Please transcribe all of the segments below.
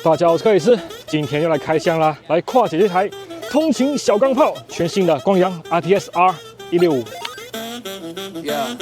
大家好，我是克里斯，今天又来开箱啦，来跨界这台通勤小钢炮，全新的光阳 RTS R165。Yeah.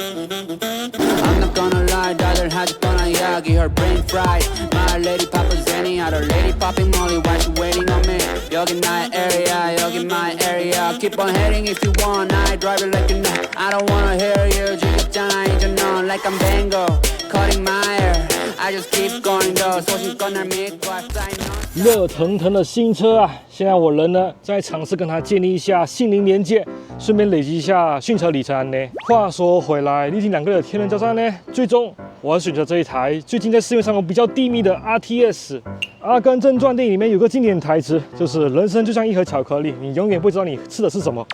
I'm not gonna lie, daughter had fun on Yagi, her brain fried. My lady Papa Zenny, other lady popping Molly, why she waiting on me? Yogi my area, yogi my area. Keep on heading if you want, I drive it like you know. I don't wanna hear you, 지겹잖아, 이제 넌 like I'm Bango, cutting my hair. I just keep going though, 소신껏 날 믿고 I sign on. 热腾腾的新车啊！现在我人呢在尝试跟它建立一下心灵连接，顺便累积一下训车里程呢。话说回来，历经2个月的天人交战呢，最终我要选择这一台最近在市面上比较低迷的 RTS。《阿甘正传》电影里面有个经典台词，就是人生就像一盒巧克力，你永远不知道你吃的是什么。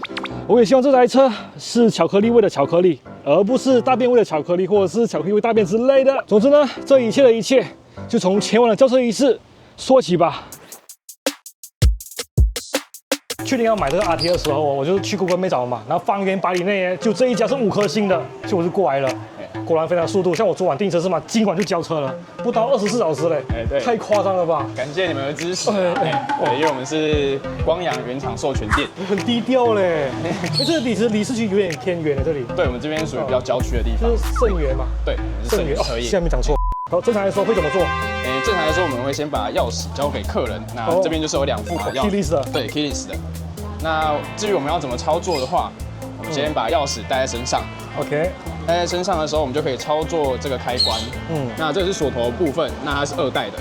我也希望这台车是巧克力味的巧克力，而不是大便味的巧克力，或者是巧克力味大便之类的。总之呢，这一切的一切，就从前往的交车仪式说起吧。确定要买这个 RT 的时候，我就去 Google 没找嘛，然后方圆100里内就这一家是5颗星的，所以我就过来了。果然非常速度，像我昨晚订车是嘛，今晚就交车了，不到24小时嘞，对，太夸张了吧？感谢你们的支持。对，因为我们是光阳原厂授权店，很低调嘞。这个其实离市区有点偏远的这里。对，我们这边属于比较郊区的地方，就是盛源嘛。对，我们是盛源车业。下面讲错。好，正常来说会怎么做？正常来说我们会先把钥匙交给客人，那这边就是有2副钥匙 keyless 的，对 keyless 的。那至于我们要怎么操作的话，我们先把钥匙带在身上。OK。带在身上的时候，我们就可以操作这个开关。那这是锁头的部分，那它是2代的。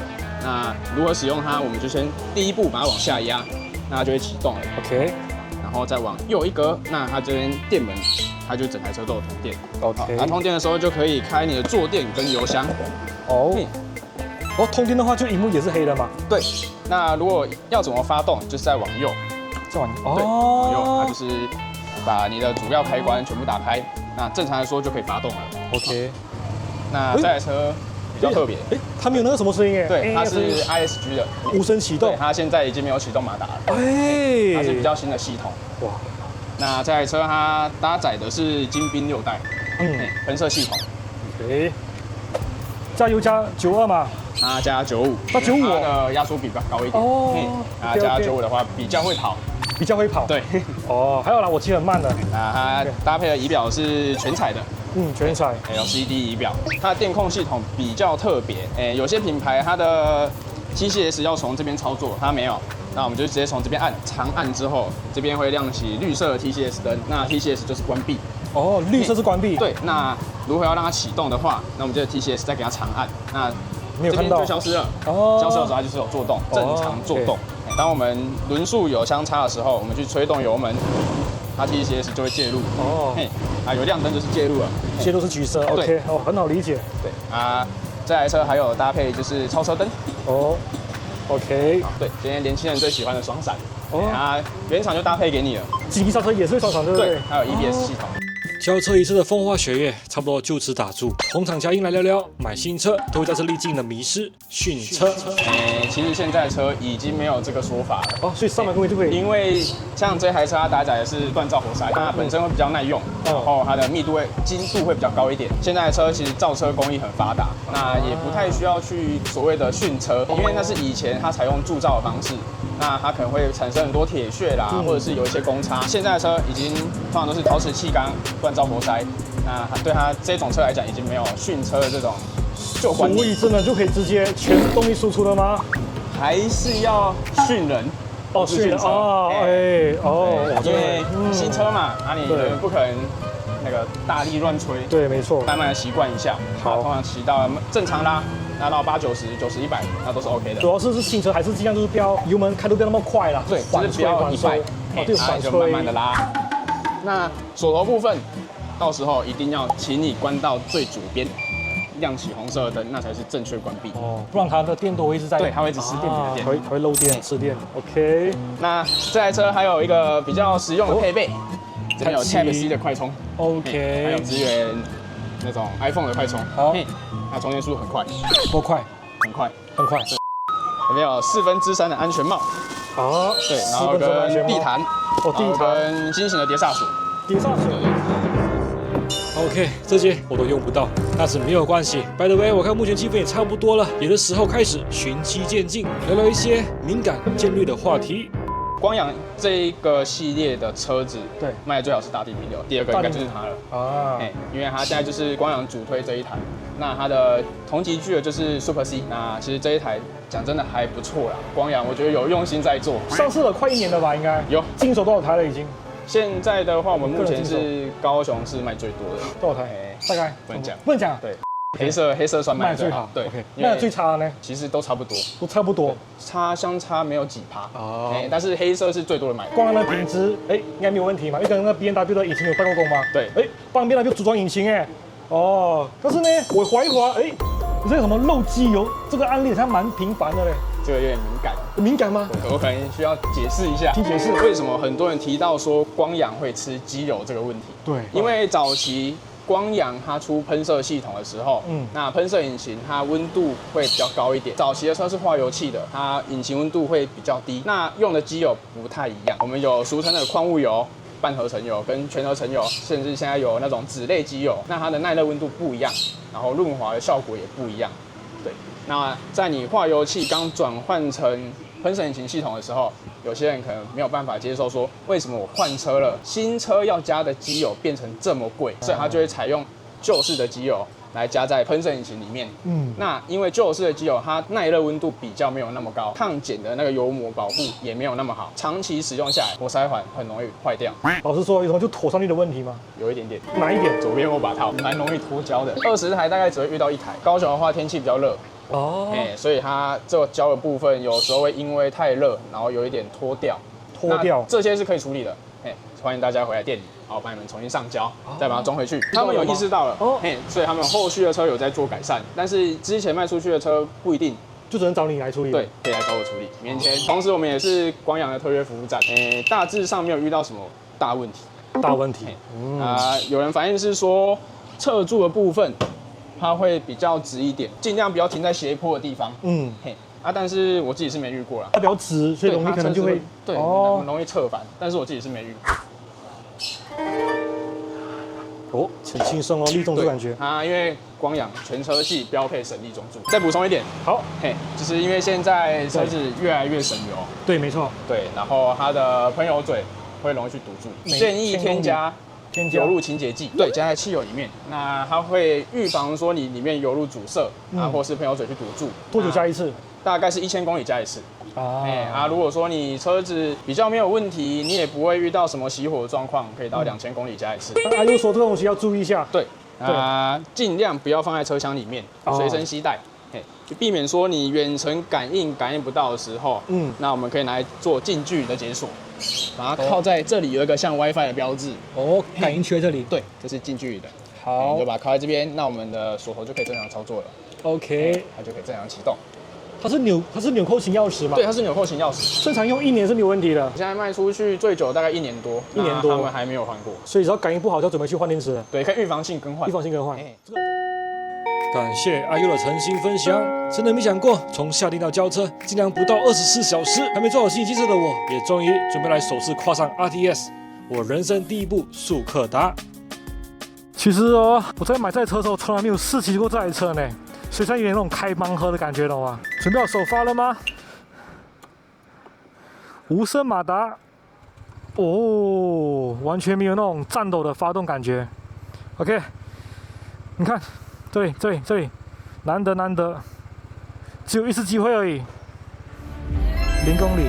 那如何使用它，我们就先第一步把它往下压，那它就会启动了。OK。然后再往右一格，那它这边电门，它就整台车都有通电。OK。那通电的时候就可以开你的坐垫跟油箱。通电的话，就荧幕也是黑的嘛？对。那如果要怎么发动，就是再往右。再往对，往右，它就是把你的主要开关全部打开。那正常来说就可以发动了。OK。那这台车比较特别，它没有那个什么声音哎。对，它是 ISG 的无声启动。它现在已经没有启动马达了。它是比较新的系统。哇。那这台车它搭载的是金宾6代，喷射系统。OK。加油加92嘛。它加95。它95。它的压缩比比较高一点。它加95的话比较会跑。比较会跑，对，还有啦，我骑很慢的。它搭配的仪表是全彩的，全彩 LCD 仪表。它的电控系统比较特别，有些品牌它的 TCS 要从这边操作，它没有，那我们就直接从这边按，长按之后，这边会亮起绿色的 TCS 灯，那 TCS 就是关闭。绿色是关闭。对，那如何要让它启动的话，那我们这个 TCS 再给它长按，那没有看到就消失了。消失的时候它就是有做动，正常做动。当我们轮速有相差的时候，我们去吹动油门，它 TCS 就会介入。有亮灯就是介入了，介入是橘色。OK， 很好理解。对这台车还有搭配就是超车灯。OK。对，今天年轻人最喜欢的双闪。原厂就搭配给你了。紧急刹车也是双闪，对不对？对，还有 EBS 系统。交车仪式的风花雪月差不多就此打住。红场嘉音来聊聊买新车都会在这历尽的迷失训车。其实现在的车已经没有这个说法了。所以300公里就可以。因为像这台车它搭载的是锻造活塞，它本身会比较耐用，然后它的密度精度会比较高一点。现在的车其实造车工艺很发达，那也不太需要去所谓的训车，因为那是以前它采用铸造的方式。那它可能会产生很多铁屑啦，或者是有一些公差。现在的车已经通常都是陶瓷气缸、锻造活塞，那对它这种车来讲，已经没有训车的这种旧观念。所以真的就可以直接全动力输出了吗？还是要训人？训人因为新车嘛，你不可能那个大力乱吹。对，没错。慢慢的习惯一下，通常骑到正常啦。拿到80、90、90、100，那都是 OK 的。主要是新车还是尽量就是不要油门开都不要那么快啦。对，就是不要100，对，缓就慢慢的拉。那锁头部分，到时候一定要请你关到最左边，亮起红色的灯，那才是正确关闭。不然它的电都会一直在。对，它会一直吃电瓶的电，会漏电吃电。OK。那这台车还有一个比较实用的配备，这边有 Type-C 的快充。OK。还有支援那种 iPhone 的快充。它充电速度很快。多快？很快。有没有3/4的安全帽？对，然后跟地毯，地毯跟新型的碟刹锁。碟刹锁。OK， 这些我都用不到，但是没有关系。By the way， 我看目前气氛也差不多了，也是时候开始循序渐进，聊聊一些敏感尖锐的话题。光阳这一个系列的车子，对，卖的最好是大地名流，第二个应该就是它了啊。因为它现在就是光阳主推这一台，那它的同级距的就是 Super C， 那其实这一台讲真的还不错啦。光阳我觉得有用心在做，上市了快1年了吧？应该有经手多少台了已经？现在的话，我们目前是高雄是卖最多的，多少台？大概不能讲，不能讲。对。黑色算卖最好，对。OK， 那最差呢？其实都差不多，都差不多，相差没有几趴哦。但是黑色是最多的买。光阳的品质，应该没有问题嘛？因为跟那 BMW 的引擎有代过工吗？对。帮 BMW 组装引擎哦。但是呢，我划一划，这个什么漏机油，这个案例还蛮频繁的嘞。这个有点敏感。敏感吗？我可能需要解释一下。请解释为什么很多人提到说光阳会吃机油这个问题？对。因为早期光阳它出喷射系统的时候，那喷射引擎它温度会比较高一点。早期的车是化油器的，它引擎温度会比较低，那用的机油不太一样。我们有俗称的矿物油、半合成油跟全合成油，甚至现在有那种酯类机油，那它的耐热温度不一样，然后润滑的效果也不一样。对，那在你化油器刚转换成喷射引擎系统的时候，有些人可能没有办法接受说，为什么我换车了，新车要加的机油变成这么贵，所以他就会采用旧式的机油来加在喷射引擎里面。那因为旧式的机油它耐热温度比较没有那么高，抗碱的那个油膜保护也没有那么好，长期使用下来，活塞环很容易坏掉。老实说，有什么就妥上力的问题吗？有一点点。哪一点？左边握把套蛮容易脱胶的，20台大概只会遇到1台。高雄的话天气比较热。所以它这个胶的部分有时候会因为太热，然后有一点脱掉，这些是可以处理的。欢迎大家回来店里，好，帮你们重新上胶，再把它装回去。他们有意识到了，所以他们后续的车有在做改善，但是之前卖出去的车不一定，就只能找你来处理。对，可以来找我处理，免钱。同时我们也是光阳的特约服务站，大致上没有遇到什么大问题。有人反映是说侧柱的部分。它会比较直一点，尽量不要停在斜坡的地方。但是我自己是没遇过啦。它比较直，所以容易可能就会很容易侧翻。但是我自己是没遇过。很轻松哦，立中柱感觉。因为光阳全车系标配省立中柱。再补充一点，好，就是因为现在车子越来越省油。对，没错。对，然后它的喷油嘴会容易去堵住，建议添加油路清洁剂，对，加在汽油里面，那它会预防说你里面油路阻塞或是喷油嘴去堵住。多久加一次？大概是1000公里加一次。如果说你车子比较没有问题，你也不会遇到什么熄火的状况，可以到2000公里加一次。又说这个东西要注意一下。对，尽量不要放在车厢里面，随身携带。就避免说你远程感应不到的时候，那我们可以拿来做近距离的解锁，把它靠在这里有一个像 WiFi 的标志，感应区这里，对，这是近距离的。好，你就把它靠在这边，那我们的锁头就可以正常操作了。OK， 它就可以正常启动。它是纽扣型钥匙吗？对，它是纽扣型钥匙，正常用1年是没有问题的。现在卖出去最久大概1年多，他们还没有换过，所以只要感应不好就要准备去换电池了。对，可以预防性更换。感谢阿优的诚心分享，真的没想过从下定到交车，竟然不到24小时，还没做好心理建设的我，也终于准备来首次跨上 RTS， 我人生第一部速克达。其实我在买这台车的时候，从来没有试骑过这台车呢，所以现在有点那种开盲盒的感觉，懂吗？准备好首发了吗？无声马达，完全没有那种颤抖的发动感觉。OK， 你看。这里，难得，只有一次机会而已。0公里，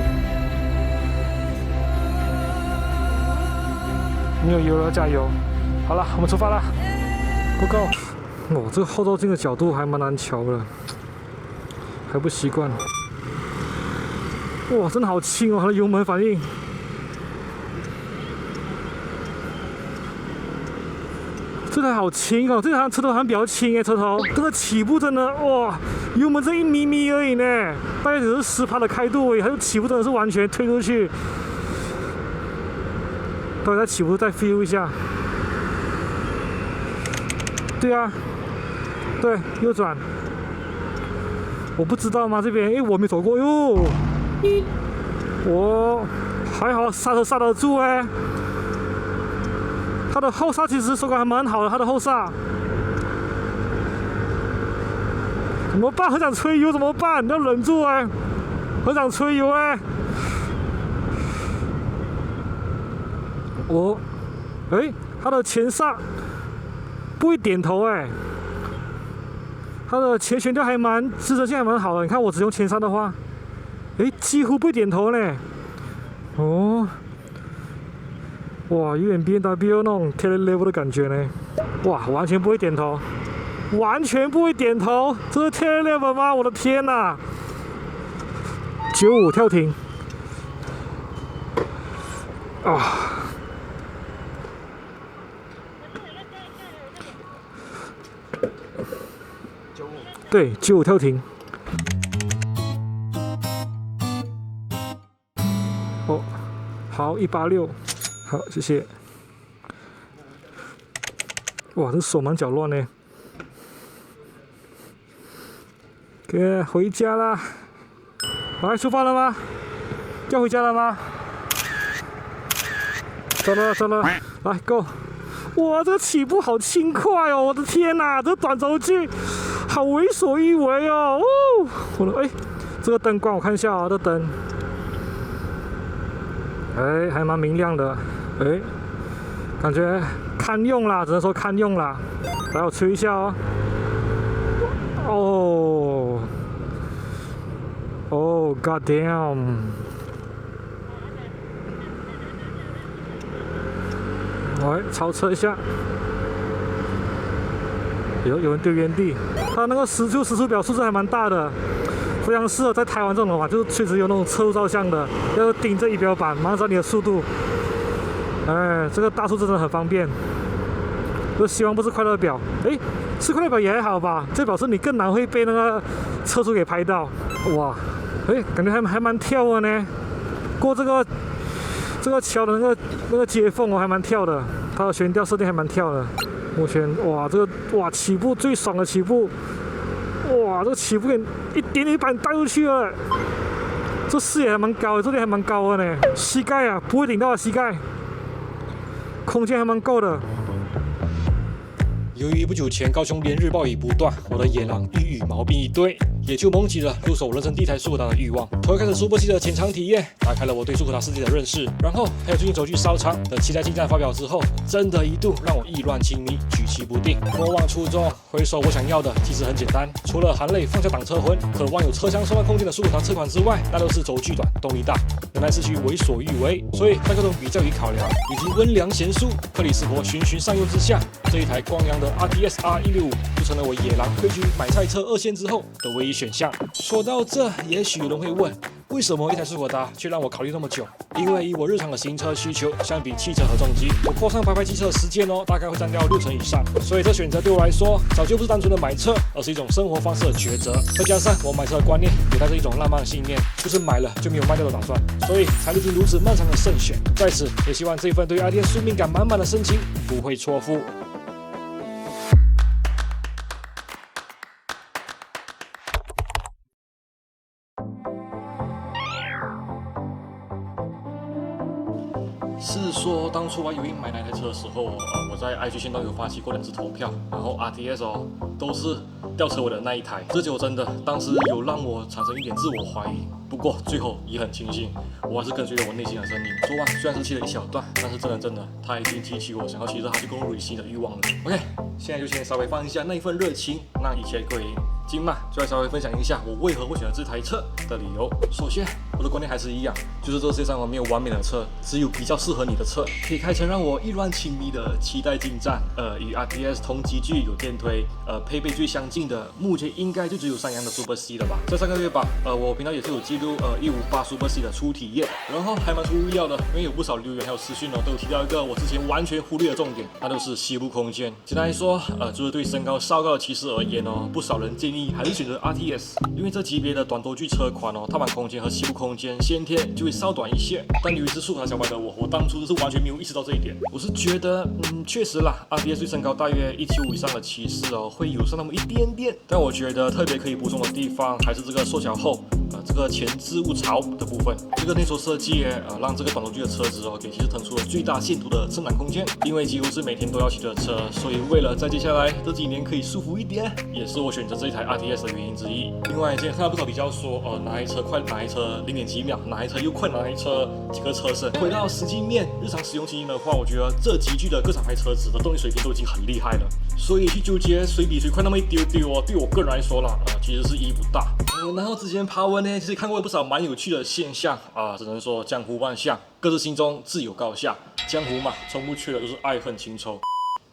没有油了，加油！好了，我们出发了。Go go！这个后照镜的角度还蛮难调的，还不习惯。哇，真的好轻哦，它的油门反应。这台好轻哦，这台车头好像比较轻哎，车头这个起步真的哇，油门这1咪咪而已呢，大概只是10%的开度而已，它就起步真的是完全推出去。待会再起步再 feel 一下。对啊，对，右转。我不知道吗？这边我没走过哟。我还好刹车刹得住哎。它的后刹其实手感还蛮好的，它的后刹。怎么办？很想吹油怎么办？要忍住哎，很想吹油哎。它的前刹不会点头哎，它的前悬吊还蛮支撑性还蛮好的。你看我只用前刹的话，几乎不会点头嘞。哦，哇，有点 BMW 那种 Tail Level 的感觉呢。哇，完全不会点头，完全不会点头，这是 Tail Level 吗？我的天哪！95跳停。啊。对，95跳停。哦，好，186，好，谢谢。哇，这手忙脚乱呢。哥，回家啦！来，出发了吗？要回家了吗？走了，走了，来 ，Go！ 哇，这个起步好轻快哦！我的天哪，这短轴距好为所欲为哦！哦，我的这个灯光我看一下啊，这灯，还蛮明亮的，感觉堪用啦，只能说堪用啦。来，我吹一下哦。哦 ，God damn！ 来，超车一下。有人丢原地，它那个时速表数字还蛮大的，非常适合在台湾这种的话，就是确实有那种侧入照相的，要盯着仪表板，马上知道你的速度。这个大数真的很方便。就希望不是快乐表，是快乐表也还好吧，这表示你更难会被那个车速给拍到。哇，感觉还蛮跳的呢。过这个桥的那个接缝还蛮跳的，它的悬吊设定还蛮跳的。目前哇，起步最爽的起步，哇，这个起步给一点点把你带出去了。这视野还蛮高的，这里还蛮高的呢，膝盖啊不会顶到膝盖，空间还蛮够的。由于不久前高雄连日暴雨不断，我的野狼一羽毛病一堆，也就萌起了入手人生第一台速可达的欲望。从一开始Super C的前场体验，打开了我对速可达世界的认识，然后还有最近轴距稍长的期待进站发表之后，真的一度让我意乱情迷，举棋不定。莫忘初衷，回首我想要的其实很简单，除了含泪放下挡车魂，渴望有车厢收纳空间的速可达车款之外，那都是轴距短、动力大，原来是去为所欲为。所以在各种比较与考量以及温良贤淑、克里斯伯循循善诱之下，这一台光阳的RTS R165就成了我野狼退居买菜车2线之后的唯一选项。说到这，也许有人会问，为什么一台速可达却让我考虑那么久？因为以我日常的行车需求，相比汽车和重机，我跨上白牌机车的时间大概会占掉60%以上。所以这选择对我来说，早就不是单纯的买车，而是一种生活方式的抉择。再加上我买车的观念也带着一种浪漫的信念，就是买了就没有卖掉的打算，所以才历经如此漫长的慎选。在此，也希望这份对 RTS 宿命感满满的深情不会错付。是说当初有意买那台车的时候，我在 IG 线都有发起过2次投票，然后 RTS 都是吊车尾的那一台。这就真的当时有让我产生一点自我怀疑，不过最后也很庆幸，我还是跟随着我内心的声音。昨晚虽然是骑了一小段，但是真的，它已经激起我想要骑着它去公路旅行的欲望了。OK， 现在就先稍微放一下那一份热情，让一切归零。今晚就来稍微分享一下我为何会选择这台车的理由。首先，我的观念还是一样，就是这世界上没有完美的车，只有比较适合你的车，可以开成让我意乱情迷的期待进站。与 RTS 同级距有电推，配备最相近的，目前应该就只有三洋的 Super C 了吧。在上个月吧，我频道也是有记录158 Super C 的初体验，然后还蛮出乎意料的，因为有不少留言还有私讯都有提到一个我之前完全忽略的重点，那就是膝部空间。简单来说，就是对身高稍高的骑士而言不少人建议还是选择 RTS， 因为这级别的短轴距车款踏板空间和膝部空间先天就会稍短一些。但由于是速可达小白的我当初是完全没有意识到这一点。我是觉得，确实啦 ，RTS 对身高大约175以上的骑士会有上那么一点点。但我觉得特别可以补充的地方还是这个缩小后，这个前置物槽的部分。这个内缩设计让这个短轴距的车子给其实腾出了最大限度的伸展空间。因为几乎是每天都要骑的车，所以为了在接下来这几年可以舒服一点，也是我选择这一台 RTS 的原因之一。另外，今天看到不少比较说，哪一车快，哪一车0.几秒，哪一车又快，哪一车几个车身。回到实际面，日常使用情形的话，我觉得这几具的各厂牌车子的动力水平都已经很厉害了，所以去纠结谁比谁快那么一丢丢对我个人来说啦，其实是意义不大。然后之前爬文呢，其实看过不少蛮有趣的现象只能说江湖万象，各自心中自有高下。江湖嘛，从不缺的就是爱恨情仇。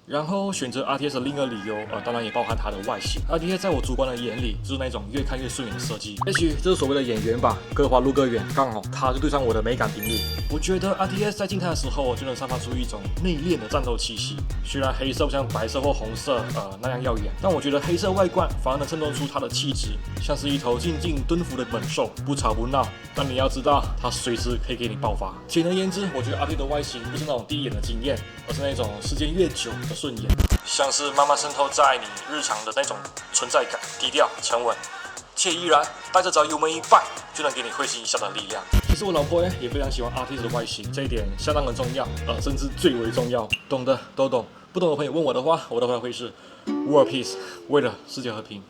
然后选择 RTS 的另一个理由，当然也包含它的外形。RTS 在我主观的眼里，就是那种越看越顺眼的设计。也许这是所谓的眼缘吧，各花入各眼，刚好它就对上我的美感频率。我觉得 RTS 在静态的时候，就能散发出一种内敛的战斗气息。虽然黑色不像白色或红色那样耀眼，但我觉得黑色外观反而能衬托出它的气质，像是一头静静蹲伏的猛兽，不吵不闹。但你要知道，它随时可以给你爆发。简而言之，我觉得 RTS 的外形不是那种第一眼的惊艳，而是那种时间越久的顺眼，像是慢慢渗透在你日常的那种存在感，低调沉稳且依然带着只要油门一拜就能给你会心一笑的力量。其实我老婆也非常喜欢 RTS 的外形，这一点相当的重要，甚至最为重要。懂的都懂，不懂的朋友问我的话，我的回答会是 World Peace， 为了世界和平。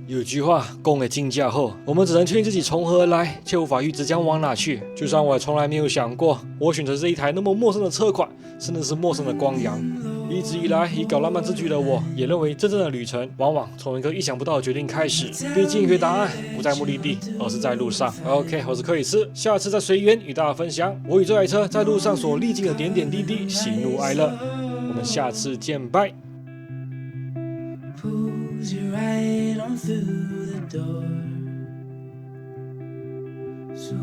有句话，公的进价后，我们只能确定自己从何而来，却无法预知将往哪去。就算我从来没有想过，我选择这一台那么陌生的车款，甚至是陌生的光阳。一直以来以搞浪漫自居的我，也认为真正的旅程往往从一个意想不到的决定开始。毕竟有些答案不在目的地，而是在路上。OK， 我是克里斯，下次再随缘与大家分享我与这台车在路上所历经的点点滴滴、喜怒哀乐。我们下次见，拜。Pulls you right on through the door. So